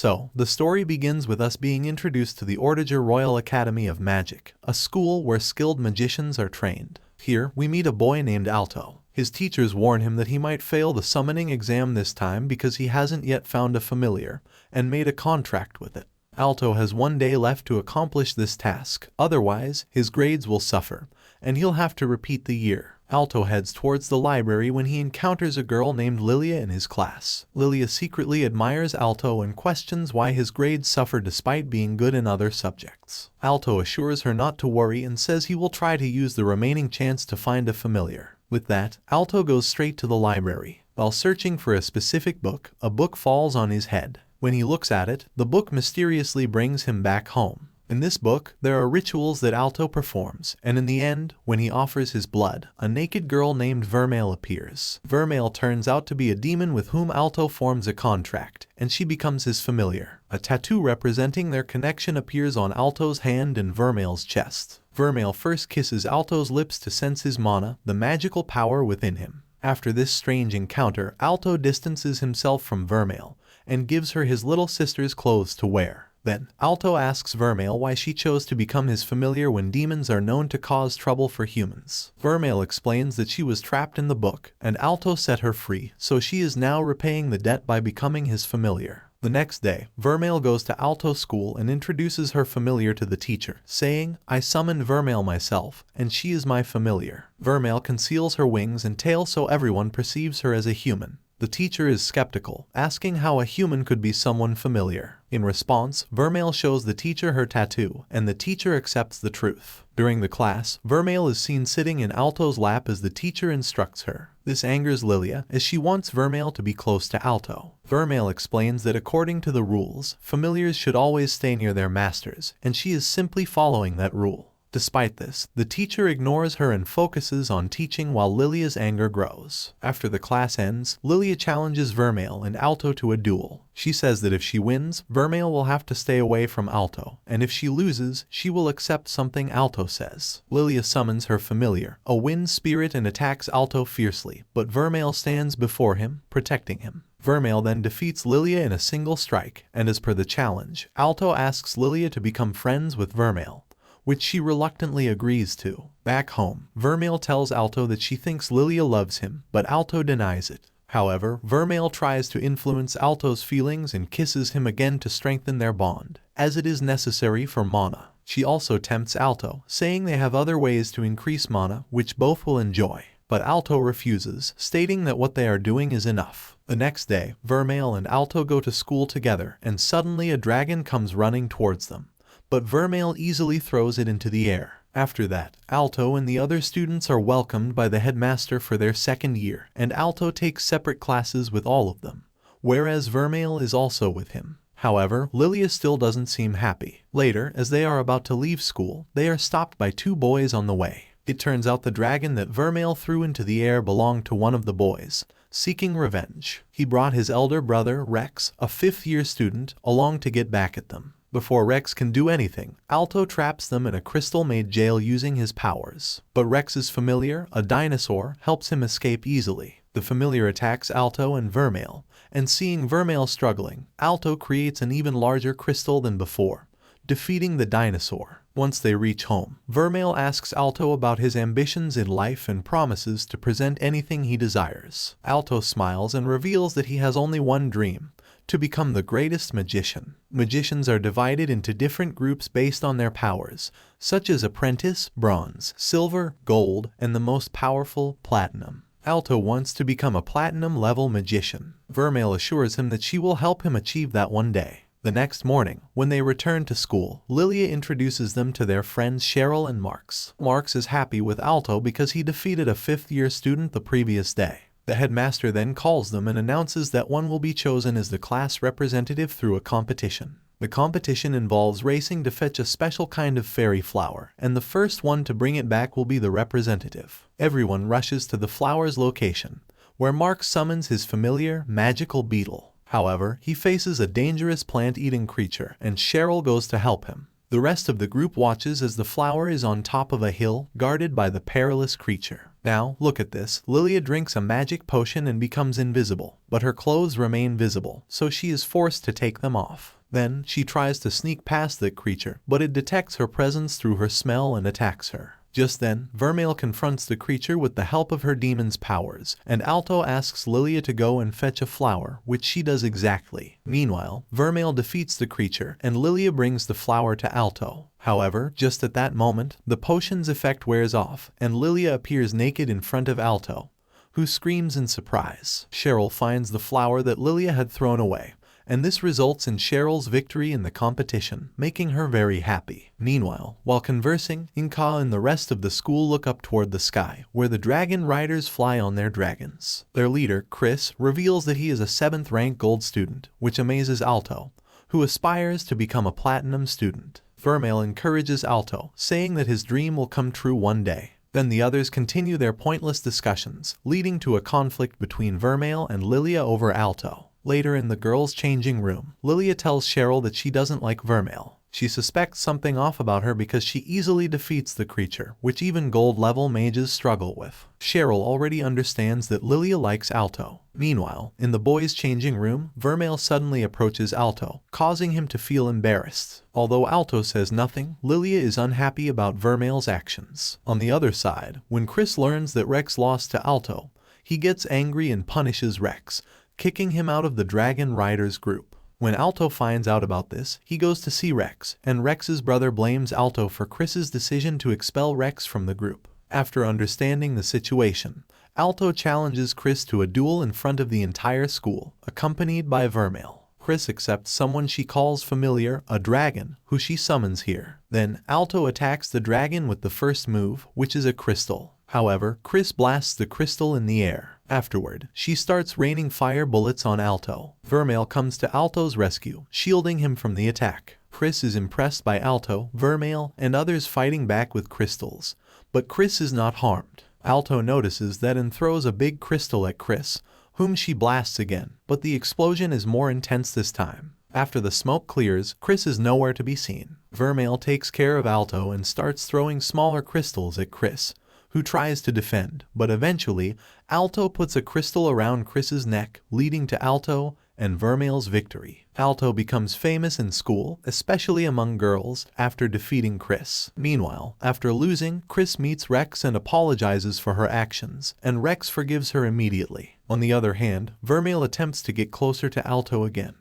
So, the story begins with us being introduced to the Ordiger Royal Academy of Magic, a school where skilled magicians are trained. Here, we meet a boy named Alto. His teachers warn him that he might fail the summoning exam this time because he hasn't yet found a familiar and made a contract with it. Alto has one day left to accomplish this task, otherwise, his grades will suffer, and he'll have to repeat the year. Alto heads towards the library when he encounters a girl named Lilia in his class. Lilia secretly admires Alto and questions why his grades suffer despite being good in other subjects. Alto assures her not to worry and says he will try to use the remaining chance to find a familiar. With that, Alto goes straight to the library. While searching for a specific book, a book falls on his head. When he looks at it, the book mysteriously brings him back home. In this book, there are rituals that Alto performs, and in the end, when he offers his blood, a naked girl named VERMEIL appears. VERMEIL turns out to be a demon with whom Alto forms a contract, and she becomes his familiar. A tattoo representing their connection appears on Alto's hand and VERMEIL's chest. VERMEIL first kisses Alto's lips to sense his mana, the magical power within him. After this strange encounter, Alto distances himself from VERMEIL and gives her his little sister's clothes to wear. Then, Alto asks VERMEIL why she chose to become his familiar when demons are known to cause trouble for humans. VERMEIL explains that she was trapped in the book, and Alto set her free, so she is now repaying the debt by becoming his familiar. The next day, VERMEIL goes to Alto's school and introduces her familiar to the teacher, saying, "I summoned VERMEIL myself, and she is my familiar." VERMEIL conceals her wings and tail so everyone perceives her as a human. The teacher is skeptical, asking how a human could be someone familiar. In response, VERMEIL shows the teacher her tattoo, and the teacher accepts the truth. During the class, VERMEIL is seen sitting in Alto's lap as the teacher instructs her. This angers Lilia, as she wants VERMEIL to be close to Alto. VERMEIL explains that according to the rules, familiars should always stay near their masters, and she is simply following that rule. Despite this, the teacher ignores her and focuses on teaching while Lilia's anger grows. After the class ends, Lilia challenges VERMEIL and Alto to a duel. She says that if she wins, VERMEIL will have to stay away from Alto, and if she loses, she will accept something Alto says. Lilia summons her familiar, a wind spirit, and attacks Alto fiercely, but VERMEIL stands before him, protecting him. VERMEIL then defeats Lilia in a single strike, and as per the challenge, Alto asks Lilia to become friends with VERMEIL, which she reluctantly agrees to. Back home, VERMEIL tells Alto that she thinks Lilia loves him, but Alto denies it. However, VERMEIL tries to influence Alto's feelings and kisses him again to strengthen their bond, as it is necessary for mana. She also tempts Alto, saying they have other ways to increase mana, which both will enjoy. But Alto refuses, stating that what they are doing is enough. The next day, VERMEIL and Alto go to school together, and suddenly a dragon comes running towards them. But VERMEIL easily throws it into the air. After that, Alto and the other students are welcomed by the headmaster for their second year, and Alto takes separate classes with all of them, whereas VERMEIL is also with him. However, Lilia still doesn't seem happy. Later, as they are about to leave school, they are stopped by two boys on the way. It turns out the dragon that VERMEIL threw into the air belonged to one of the boys, seeking revenge. He brought his elder brother, Rex, a fifth-year student, along to get back at them. Before Rex can do anything, Alto traps them in a crystal-made jail using his powers. But Rex's familiar, a dinosaur, helps him escape easily. The familiar attacks Alto and VERMEIL, and seeing VERMEIL struggling, Alto creates an even larger crystal than before, defeating the dinosaur. Once they reach home, VERMEIL asks Alto about his ambitions in life and promises to present anything he desires. Alto smiles and reveals that he has only one dream: to become the greatest magician. Magicians are divided into different groups based on their powers, such as apprentice, bronze, silver, gold, and the most powerful, platinum. Alto wants to become a platinum-level magician. VERMEIL assures him that she will help him achieve that one day. The next morning, when they return to school, Lilia introduces them to their friends Cheryl and Marx. Marx is happy with Alto because he defeated a fifth-year student the previous day. The headmaster then calls them and announces that one will be chosen as the class representative through a competition. The competition involves racing to fetch a special kind of fairy flower, and the first one to bring it back will be the representative. Everyone rushes to the flower's location, where Mark summons his familiar, magical beetle. However, he faces a dangerous plant-eating creature, and Cheryl goes to help him. The rest of the group watches as the flower is on top of a hill, guarded by the perilous creature. Now, look at this. Lilia drinks a magic potion and becomes invisible, but her clothes remain visible, so she is forced to take them off. Then, she tries to sneak past the creature, but it detects her presence through her smell and attacks her. Just then, Vermeil confronts the creature with the help of her demon's powers, and Alto asks Lilia to go and fetch a flower, which she does exactly. Meanwhile, Vermeil defeats the creature, and Lilia brings the flower to Alto. However, just at that moment, the potion's effect wears off, and Lilia appears naked in front of Alto, who screams in surprise. Cheryl finds the flower that Lilia had thrown away, and this results in Cheryl's victory in the competition, making her very happy. Meanwhile, while conversing, Inka and the rest of the school look up toward the sky, where the dragon riders fly on their dragons. Their leader, Chris, reveals that he is a 7th rank gold student, which amazes Alto, who aspires to become a platinum student. Vermeil encourages Alto, saying that his dream will come true one day. Then the others continue their pointless discussions, leading to a conflict between Vermeil and Lilia over Alto. Later in the girls' changing room, Lilia tells Cheryl that she doesn't like Vermeil. She suspects something off about her because she easily defeats the creature, which even gold-level mages struggle with. Cheryl already understands that Lilia likes Alto. Meanwhile, in the boys' changing room, Vermeil suddenly approaches Alto, causing him to feel embarrassed. Although Alto says nothing, Lilia is unhappy about Vermeil's actions. On the other side, when Chris learns that Rex lost to Alto, he gets angry and punishes Rex, kicking him out of the Dragon Riders group. When Alto finds out about this, he goes to see Rex, and Rex's brother blames Alto for Chris's decision to expel Rex from the group. After understanding the situation, Alto challenges Chris to a duel in front of the entire school, accompanied by Vermeil. Chris accepts someone she calls familiar, a dragon, who she summons here. Then, Alto attacks the dragon with the first move, which is a crystal. However, Chris blasts the crystal in the air. Afterward, she starts raining fire bullets on Alto. Vermeil comes to Alto's rescue, shielding him from the attack. Chris is impressed by Alto, Vermeil, and others fighting back with crystals, but Chris is not harmed. Alto notices that and throws a big crystal at Chris, whom she blasts again, but the explosion is more intense this time. After the smoke clears, Chris is nowhere to be seen. Vermeil takes care of Alto and starts throwing smaller crystals at Chris, who tries to defend, but eventually, Alto puts a crystal around Chris's neck, leading to Alto and Vermeil's victory. Alto becomes famous in school, especially among girls, after defeating Chris. Meanwhile, after losing, Chris meets Rex and apologizes for her actions, and Rex forgives her immediately. On the other hand, Vermeil attempts to get closer to Alto again,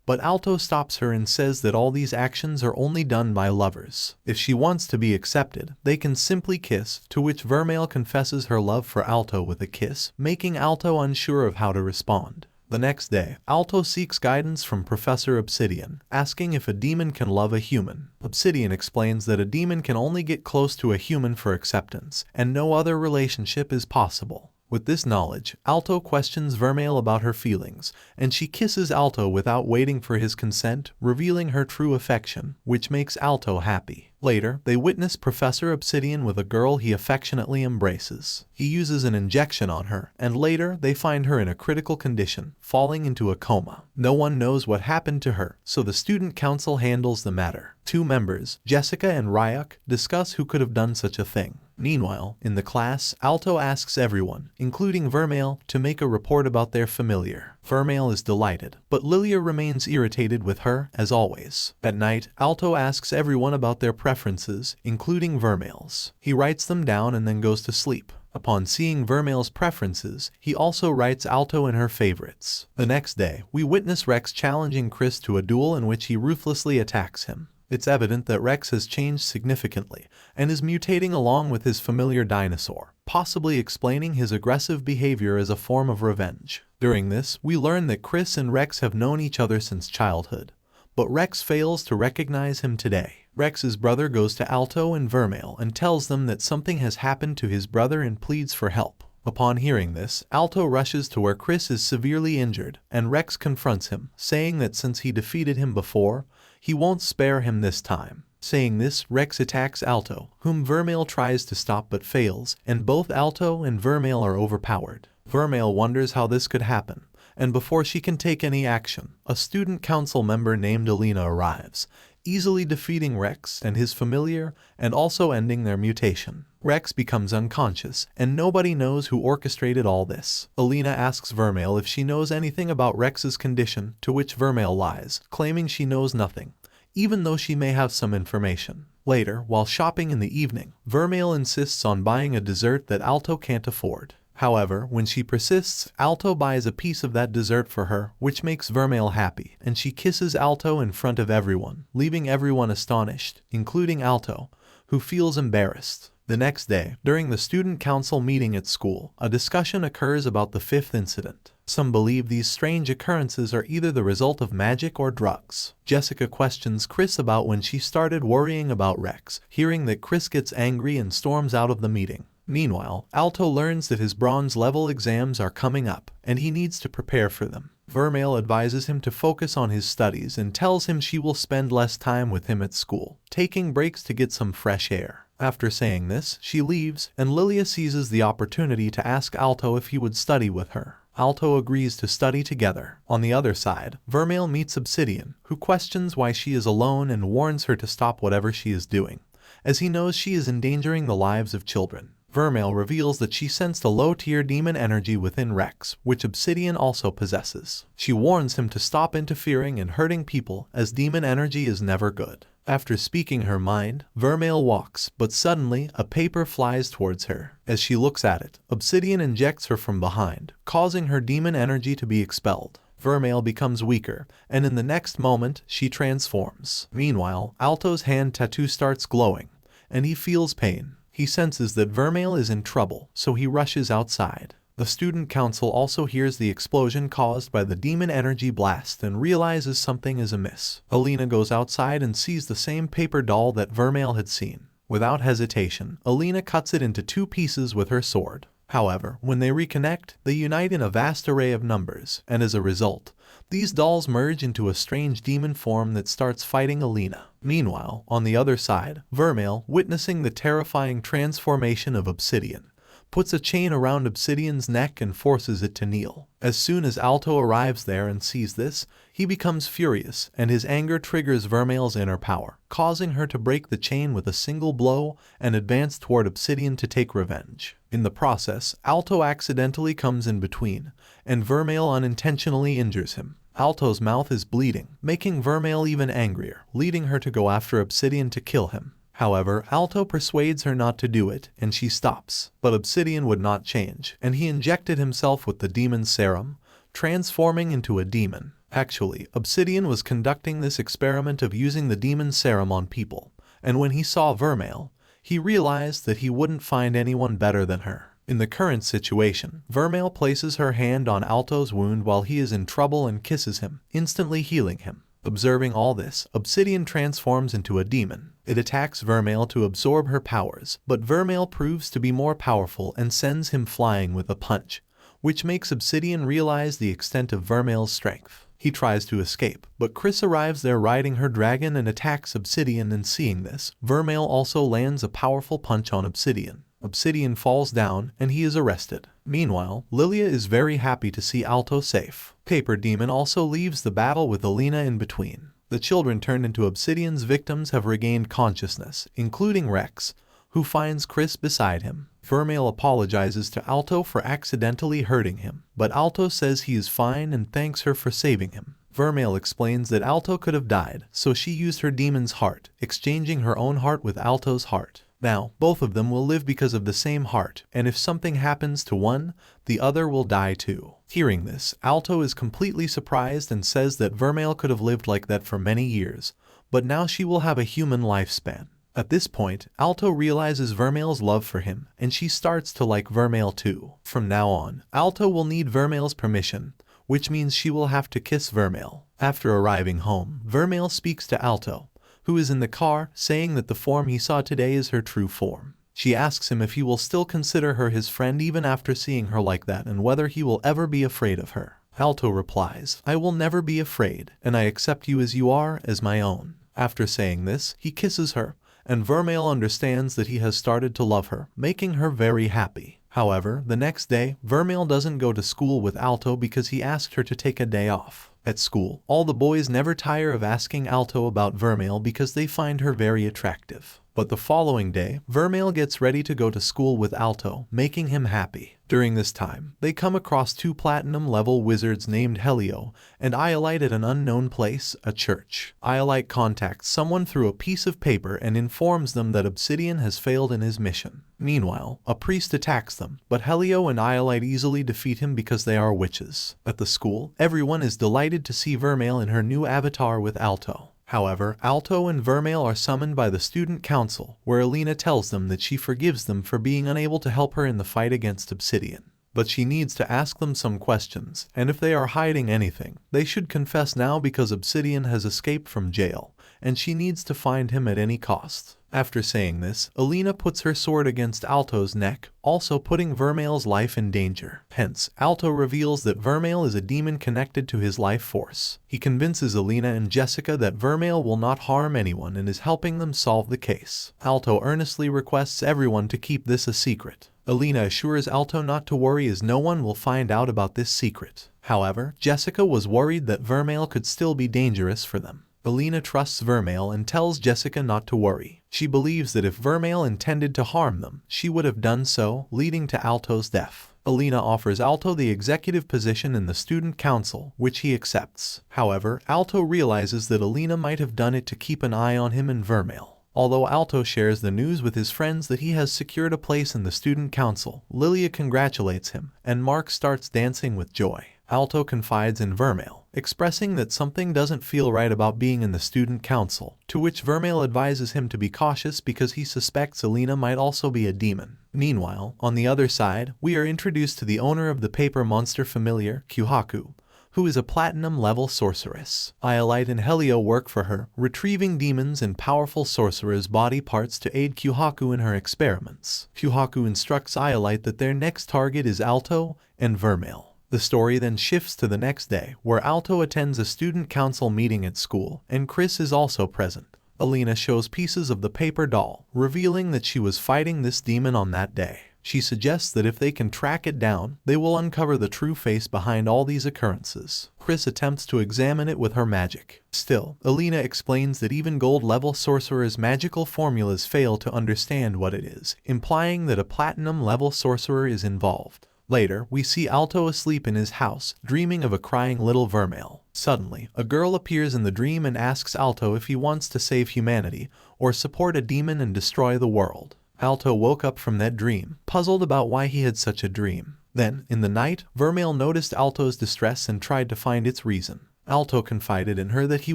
but Alto stops her and says that all these actions are only done by lovers. If she wants to be accepted, they can simply kiss, to which Vermeil confesses her love for Alto with a kiss, making Alto unsure of how to respond. The next day, Alto seeks guidance from Professor Obsidian, asking if a demon can love a human. Obsidian explains that a demon can only get close to a human for acceptance, and no other relationship is possible. With this knowledge, Alto questions Vermeil about her feelings, and she kisses Alto without waiting for his consent, revealing her true affection, which makes Alto happy. Later, they witness Professor Obsidian with a girl he affectionately embraces. He uses an injection on her, and later they find her in a critical condition, falling into a coma. No one knows what happened to her, so the student council handles the matter. Two members, Jessica and Ryuk, discuss who could have done such a thing. Meanwhile, in the class, Alto asks everyone, including Vermeil, to make a report about their familiar. Vermeil is delighted, but Lilia remains irritated with her, as always. At night, Alto asks everyone about their preferences, including Vermeil's. He writes them down and then goes to sleep. Upon seeing Vermeil's preferences, he also writes Alto in her favorites. The next day, we witness Rex challenging Chris to a duel in which he ruthlessly attacks him. It's evident that Rex has changed significantly and is mutating along with his familiar dinosaur, possibly explaining his aggressive behavior as a form of revenge. During this, we learn that Chris and Rex have known each other since childhood, but Rex fails to recognize him today. Rex's brother goes to Alto and Vermeil and tells them that something has happened to his brother and pleads for help. Upon hearing this, Alto rushes to where Chris is severely injured, and Rex confronts him, saying that since he defeated him before, he won't spare him this time. Saying this, Rex attacks Alto, whom Vermeil tries to stop but fails, and both Alto and Vermeil are overpowered. Vermeil wonders how this could happen, and before she can take any action, a student council member named Alina arrives, easily defeating Rex and his familiar and also ending their mutation. Rex becomes unconscious, and nobody knows who orchestrated all this. Alina asks VERMEIL if she knows anything about Rex's condition, to which VERMEIL lies, claiming she knows nothing, even though she may have some information. Later, while shopping in the evening, VERMEIL insists on buying a dessert that Alto can't afford. However, when she persists, Alto buys a piece of that dessert for her, which makes VERMEIL happy, and she kisses Alto in front of everyone, leaving everyone astonished, including Alto, who feels embarrassed. The next day, during the student council meeting at school, a discussion occurs about the fifth incident. Some believe these strange occurrences are either the result of magic or drugs. Jessica questions Chris about when she started worrying about Rex, hearing that Chris gets angry and storms out of the meeting. Meanwhile, Alto learns that his bronze level exams are coming up, and he needs to prepare for them. VERMEIL advises him to focus on his studies and tells him she will spend less time with him at school, taking breaks to get some fresh air. After saying this, she leaves, and Lilia seizes the opportunity to ask Alto if he would study with her. Alto agrees to study together. On the other side, VERMEIL meets Obsidian, who questions why she is alone and warns her to stop whatever she is doing, as he knows she is endangering the lives of children. VERMEIL reveals that she sensed a low-tier demon energy within Rex, which Obsidian also possesses. She warns him to stop interfering and hurting people, as demon energy is never good. After speaking her mind, VERMEIL walks, but suddenly, a paper flies towards her. As she looks at it, Obsidian injects her from behind, causing her demon energy to be expelled. VERMEIL becomes weaker, and in the next moment, she transforms. Meanwhile, Alto's hand tattoo starts glowing, and he feels pain. He senses that VERMEIL is in trouble, so he rushes outside. The student council also hears the explosion caused by the demon energy blast and realizes something is amiss. Alina goes outside and sees the same paper doll that VERMEIL had seen. Without hesitation, Alina cuts it into 2 pieces with her sword. However, when they reconnect, they unite in a vast array of numbers, and as a result, these dolls merge into a strange demon form that starts fighting Alina. Meanwhile, on the other side, VERMEIL, witnessing the terrifying transformation of Obsidian, puts a chain around Obsidian's neck and forces it to kneel. As soon as Alto arrives there and sees this, he becomes furious, and his anger triggers VERMEIL's inner power, causing her to break the chain with a single blow and advance toward Obsidian to take revenge. In the process, Alto accidentally comes in between, and VERMEIL unintentionally injures him. Alto's mouth is bleeding, making VERMEIL even angrier, leading her to go after Obsidian to kill him. However, Alto persuades her not to do it, and she stops. But Obsidian would not change, and he injected himself with the demon's serum, transforming into a demon. Actually, Obsidian was conducting this experiment of using the demon's serum on people, and when he saw VERMEIL, he realized that he wouldn't find anyone better than her. In the current situation, VERMEIL places her hand on Alto's wound while he is in trouble and kisses him, instantly healing him. Observing all this, Obsidian transforms into a demon. It attacks VERMEIL to absorb her powers, but VERMEIL proves to be more powerful and sends him flying with a punch, which makes Obsidian realize the extent of VERMEIL's strength. He tries to escape, but Chris arrives there riding her dragon and attacks Obsidian, and seeing this, VERMEIL also lands a powerful punch on Obsidian. Obsidian falls down, and he is arrested. Meanwhile, Lilia is very happy to see Alto safe. Paper Demon also leaves the battle with Alina in between. The children turned into Obsidian's victims have regained consciousness, including Rex, who finds Chris beside him. VERMEIL apologizes to Alto for accidentally hurting him, but Alto says he is fine and thanks her for saving him. VERMEIL explains that Alto could have died, so she used her demon's heart, exchanging her own heart with Alto's heart. Now, both of them will live because of the same heart, and if something happens to one, the other will die too. Hearing this, Alto is completely surprised and says that VERMEIL could have lived like that for many years, but now she will have a human lifespan. At this point, Alto realizes VERMEIL's love for him, and she starts to like VERMEIL too. From now on, Alto will need VERMEIL's permission, which means she will have to kiss VERMEIL. After arriving home, VERMEIL speaks to Alto, who is in the car, saying that the form he saw today is her true form. She asks him if he will still consider her his friend even after seeing her like that and whether he will ever be afraid of her. Alto replies, "I will never be afraid, and I accept you as you are, as my own." After saying this, he kisses her, and VERMEIL understands that he has started to love her, making her very happy. However, the next day, Vermeil doesn't go to school with Alto because he asked her to take a day off. At school, all the boys never tire of asking Alto about Vermeil because they find her very attractive. But the following day, Vermeil gets ready to go to school with Alto, making him happy. During this time, they come across 2 platinum-level wizards named Helio and Iolite at an unknown place, a church. Iolite contacts someone through a piece of paper and informs them that Obsidian has failed in his mission. Meanwhile, a priest attacks them, but Helio and Iolite easily defeat him because they are witches. At the school, everyone is delighted to see Vermeil in her new avatar with Alto. However, Alto and Vermeil are summoned by the student council, where Alina tells them that she forgives them for being unable to help her in the fight against Obsidian. But she needs to ask them some questions, and if they are hiding anything, they should confess now because Obsidian has escaped from jail, and she needs to find him at any cost. After saying this, Alina puts her sword against Alto's neck, also putting Vermeil's life in danger. Hence, Alto reveals that Vermeil is a demon connected to his life force. He convinces Alina and Jessica that Vermeil will not harm anyone and is helping them solve the case. Alto earnestly requests everyone to keep this a secret. Alina assures Alto not to worry as no one will find out about this secret. However, Jessica was worried that Vermeil could still be dangerous for them. Alina trusts Vermeil and tells Jessica not to worry. She believes that if Vermeil intended to harm them, she would have done so, leading to Alto's death. Alina offers Alto the executive position in the student council, which he accepts. However, Alto realizes that Alina might have done it to keep an eye on him and Vermeil. Although Alto shares the news with his friends that he has secured a place in the student council, Lilia congratulates him, and Mark starts dancing with joy. Alto confides in Vermeil, expressing that something doesn't feel right about being in the student council, to which Vermeil advises him to be cautious because he suspects Alina might also be a demon. Meanwhile, on the other side, we are introduced to the owner of the paper monster familiar, Kyuhaku, who is a platinum-level sorceress. Iolite and Helio work for her, retrieving demons and powerful sorcerers' body parts to aid Kyuhaku in her experiments. Kyuhaku instructs Iolite that their next target is Alto and Vermeil. The story then shifts to the next day, where Alto attends a student council meeting at school, and Chris is also present. Alina shows pieces of the paper doll, revealing that she was fighting this demon on that day. She suggests that if they can track it down, they will uncover the true face behind all these occurrences. Chris attempts to examine it with her magic. Still, Alina explains that even gold-level sorcerers' magical formulas fail to understand what it is, implying that a platinum-level sorcerer is involved. Later, we see Alto asleep in his house, dreaming of a crying little Vermeil. Suddenly, a girl appears in the dream and asks Alto if he wants to save humanity, or support a demon and destroy the world. Alto woke up from that dream, puzzled about why he had such a dream. Then, in the night, Vermeil noticed Alto's distress and tried to find its reason. Alto confided in her that he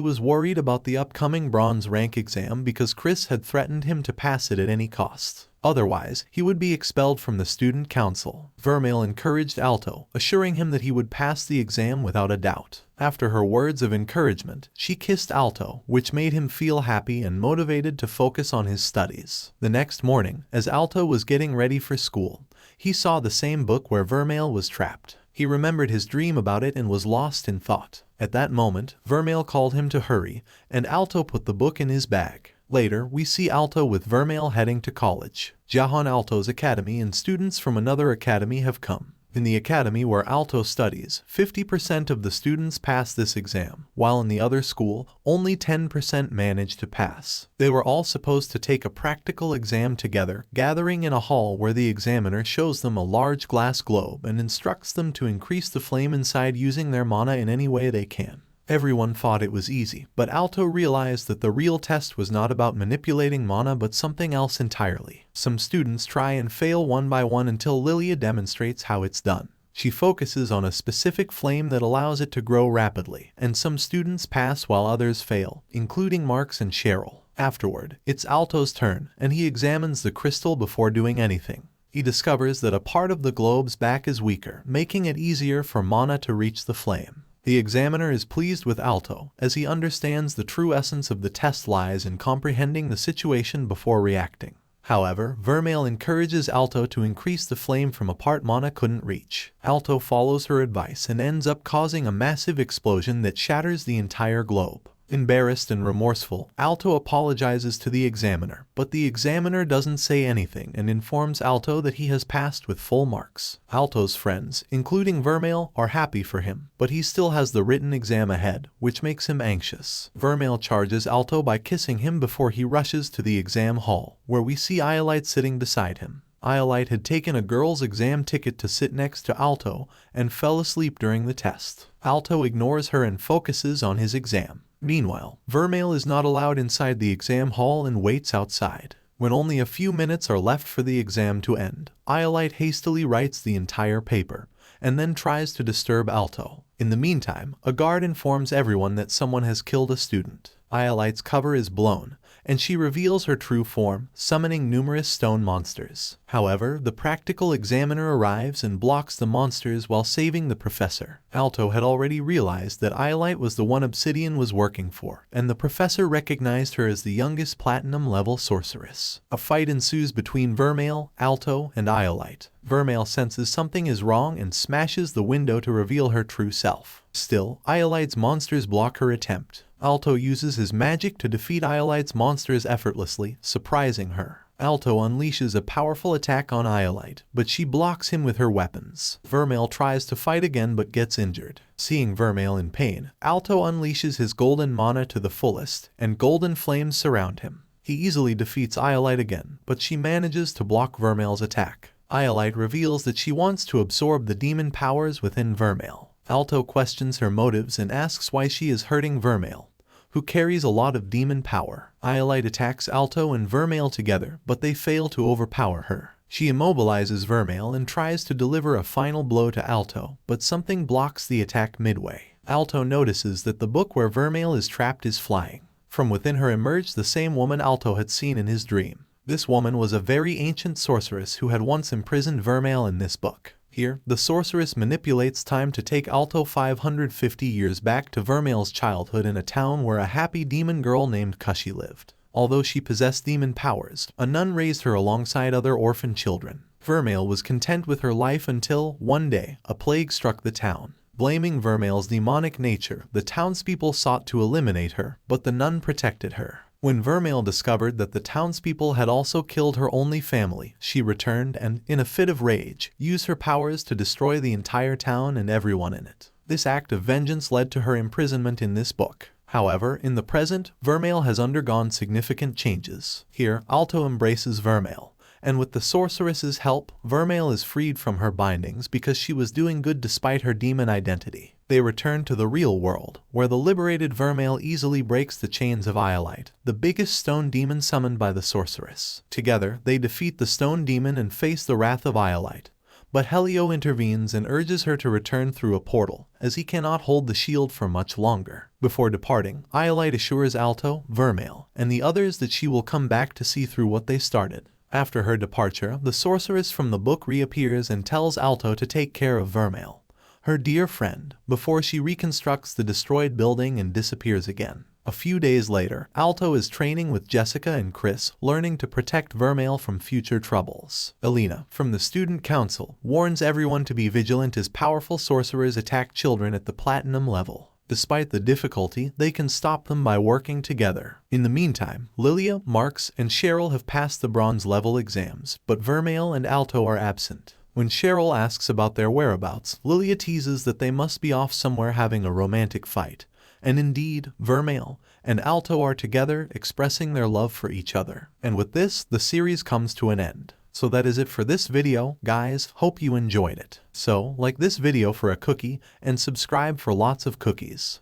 was worried about the upcoming bronze rank exam because Chris had threatened him to pass it at any cost. Otherwise, he would be expelled from the student council. Vermeil encouraged Alto, assuring him that he would pass the exam without a doubt. After her words of encouragement, she kissed Alto, which made him feel happy and motivated to focus on his studies. The next morning, as Alto was getting ready for school, he saw the same book where Vermeil was trapped. He remembered his dream about it and was lost in thought. At that moment, Vermeil called him to hurry, and Alto put the book in his bag. Later, we see Alto with Vermeil heading to college. Jahan Alto's academy and students from another academy have come. In the academy where Alto studies, 50% of the students pass this exam, while in the other school, only 10% manage to pass. They were all supposed to take a practical exam together, gathering in a hall where the examiner shows them a large glass globe and instructs them to increase the flame inside using their mana in any way they can. Everyone thought it was easy, but Alto realized that the real test was not about manipulating mana but something else entirely. Some students try and fail one by one until Lilia demonstrates how it's done. She focuses on a specific flame that allows it to grow rapidly, and some students pass while others fail, including Marks and Cheryl. Afterward, it's Alto's turn, and he examines the crystal before doing anything. He discovers that a part of the globe's back is weaker, making it easier for mana to reach the flame. The examiner is pleased with Alto, as he understands the true essence of the test lies in comprehending the situation before reacting. However, Vermeil encourages Alto to increase the flame from a part mana couldn't reach. Alto follows her advice and ends up causing a massive explosion that shatters the entire globe. Embarrassed and remorseful, Alto apologizes to the examiner, but the examiner doesn't say anything and informs Alto that he has passed with full marks. Alto's friends, including Vermeil, are happy for him, but he still has the written exam ahead, which makes him anxious. Vermeil charges Alto by kissing him before he rushes to the exam hall, where we see Iolite sitting beside him. Iolite had taken a girl's exam ticket to sit next to Alto and fell asleep during the test. Alto ignores her and focuses on his exam. Meanwhile, Vermeil is not allowed inside the exam hall and waits outside. When only a few minutes are left for the exam to end, Iolite hastily writes the entire paper, and then tries to disturb Alto. In the meantime, a guard informs everyone that someone has killed a student. Iolite's cover is blown, and she reveals her true form, summoning numerous stone monsters. However, the practical examiner arrives and blocks the monsters while saving the professor. Alto had already realized that Iolite was the one Obsidian was working for, and the professor recognized her as the youngest platinum-level sorceress. A fight ensues between Vermeil, Alto, and Iolite. Vermeil senses something is wrong and smashes the window to reveal her true self. Still, Iolite's monsters block her attempt. Alto uses his magic to defeat Iolite's monsters effortlessly, surprising her. Alto unleashes a powerful attack on Iolite, but she blocks him with her weapons. Vermeil tries to fight again but gets injured. Seeing Vermeil in pain, Alto unleashes his golden mana to the fullest, and golden flames surround him. He easily defeats Iolite again, but she manages to block Vermeil's attack. Iolite reveals that she wants to absorb the demon powers within Vermeil. Alto questions her motives and asks why she is hurting Vermeil, who carries a lot of demon power. Iolite attacks Alto and Vermeil together, but they fail to overpower her. She immobilizes Vermeil and tries to deliver a final blow to Alto, but something blocks the attack midway. Alto notices that the book where Vermeil is trapped is flying. From within her emerged the same woman Alto had seen in his dream. This woman was a very ancient sorceress who had once imprisoned Vermeil in this book. Here, the sorceress manipulates time to take Alto 550 years back to Vermeil's childhood in a town where a happy demon girl named Kushi lived. Although she possessed demon powers, a nun raised her alongside other orphan children. Vermeil was content with her life until, one day, a plague struck the town. Blaming Vermeil's demonic nature, the townspeople sought to eliminate her, but the nun protected her. When Vermeil discovered that the townspeople had also killed her only family, she returned and, in a fit of rage, used her powers to destroy the entire town and everyone in it. This act of vengeance led to her imprisonment in this book. However, in the present, Vermeil has undergone significant changes. Here, Alto embraces Vermeil, and with the sorceress's help, Vermeil is freed from her bindings because she was doing good despite her demon identity. They return to the real world, where the liberated Vermeil easily breaks the chains of Iolite, the biggest stone demon summoned by the sorceress. Together, they defeat the stone demon and face the wrath of Iolite. But Helio intervenes and urges her to return through a portal, as he cannot hold the shield for much longer. Before departing, Iolite assures Alto, Vermeil, and the others that she will come back to see through what they started. After her departure, the sorceress from the book reappears and tells Alto to take care of Vermeil, her dear friend, before she reconstructs the destroyed building and disappears again. A few days later, Alto is training with Jessica and Chris, learning to protect Vermeil from future troubles. Elena, from the student council, warns everyone to be vigilant as powerful sorcerers attack children at the platinum level. Despite the difficulty, they can stop them by working together. In the meantime, Lilia, Marx, and Cheryl have passed the bronze level exams, but Vermeil and Alto are absent. When Cheryl asks about their whereabouts, Lilia teases that they must be off somewhere having a romantic fight. And indeed, Vermeil and Alto are together, expressing their love for each other. And with this, the series comes to an end. So that is it for this video, guys. Hope you enjoyed it. So, like this video for a cookie, and subscribe for lots of cookies.